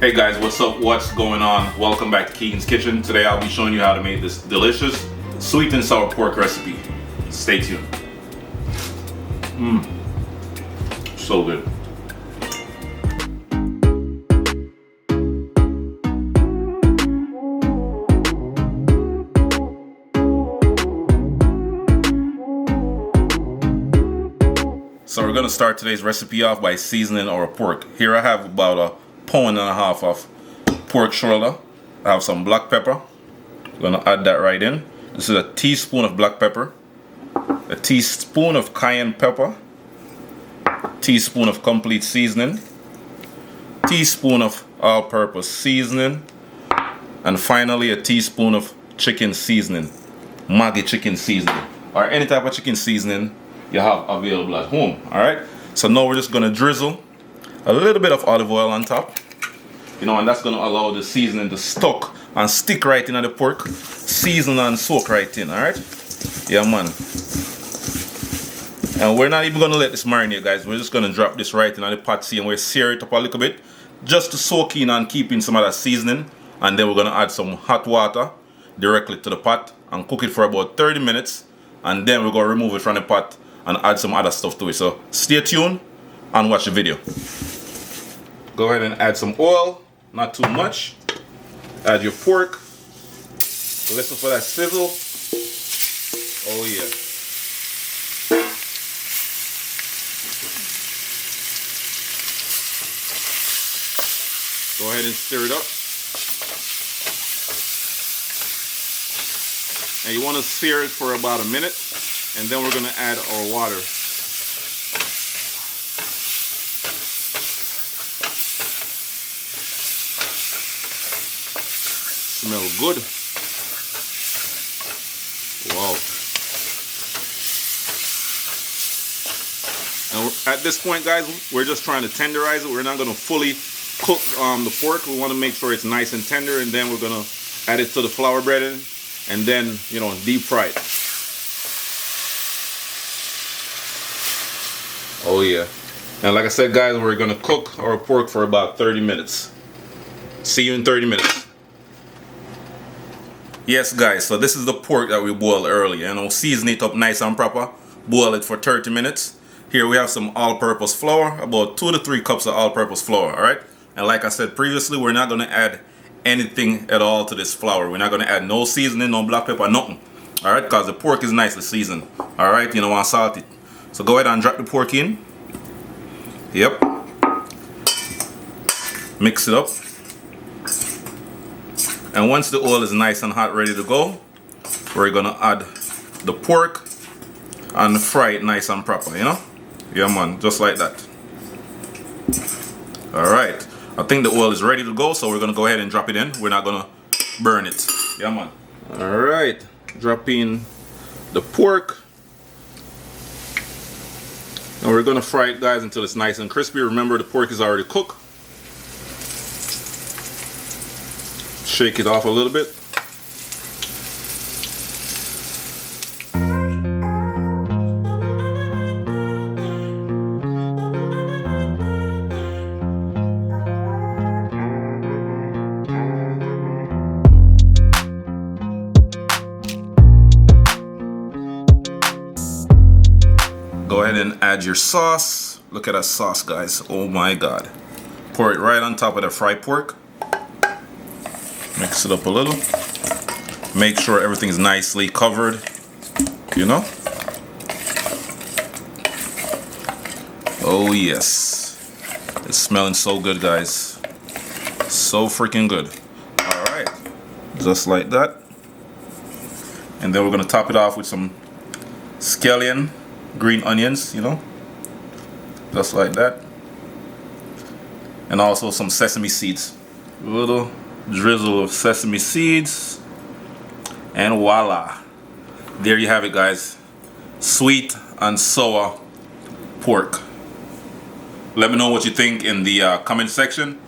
Hey guys, what's up? What's going on? Welcome back to Keegan's Kitchen. Today I'll be showing you how to make this delicious sweet and sour pork recipe. Stay tuned. So good. So we're gonna start today's recipe off by seasoning our pork. Here I have about a pound and a half of pork shoulder. I have some black pepper. I'm gonna add that right in. This is a teaspoon of black pepper, a teaspoon of cayenne pepper, teaspoon of complete seasoning, teaspoon of all-purpose seasoning, and finally a teaspoon of chicken seasoning, Maggi chicken seasoning, or any type of chicken seasoning you have available at home. Alright, so now we're just gonna drizzle a little bit of olive oil on top, and that's gonna allow the seasoning to stuck and stick right in the pork, season and soak right in. Alright, yeah man. And we're not even gonna let this marinate, guys. We're just gonna drop this right in the pot, see, and we'll sear it up a little bit just to soak in and keep in some of that seasoning, and then we're gonna add some hot water directly to the pot and cook it for about 30 minutes, and then we're gonna remove it from the pot and add some other stuff to it. So stay tuned and watch the video. Go ahead and add some oil, not too much. Add your pork. Listen for that sizzle. Oh yeah. Go ahead and stir it up. And you want to sear it for about a minute, and then we're going to add our water. Smell good. Wow. And at this point, guys, we're just trying to tenderize it. We're not going to fully cook the pork. We want to make sure it's nice and tender, and then we're going to add it to the flour breading and then, deep fry it. Oh yeah. And like I said, guys, we're going to cook our pork for about 30 minutes. See you in 30 minutes. Yes guys, so this is the pork that we boiled earlier, season it up nice and proper, boil it for 30 minutes. Here we have some all-purpose flour, about 2 to 3 cups of all-purpose flour, alright? And like I said previously, we're not going to add anything at all to this flour. We're not going to add no seasoning, no black pepper, nothing, alright? Because the pork is nicely seasoned, alright? You don't want to salt it. So go ahead and drop the pork in. Yep. Mix it up. And once the oil is nice and hot, ready to go, we're gonna add the pork and fry it nice and proper, Yeah man, just like that. Alright, I think the oil is ready to go, so we're gonna go ahead and drop it in. We're not gonna burn it. Yeah man. Alright, drop in the pork. And we're gonna fry it, guys, until it's nice and crispy. Remember, the pork is already cooked. Shake it off a little bit. Go ahead and add your sauce. Look at that sauce, guys. Oh my God. Pour it right on top of the fried pork. Mix it up a little. Make sure everything's nicely covered, Oh yes. It's smelling so good, guys. So freaking good. Alright. Just like that. And then we're going to top it off with some scallion, green onions, Just like that. And also some sesame seeds. A little drizzle of sesame seeds, and voila, there you have it, guys. Sweet and sour pork. Let me know what you think in the comment section.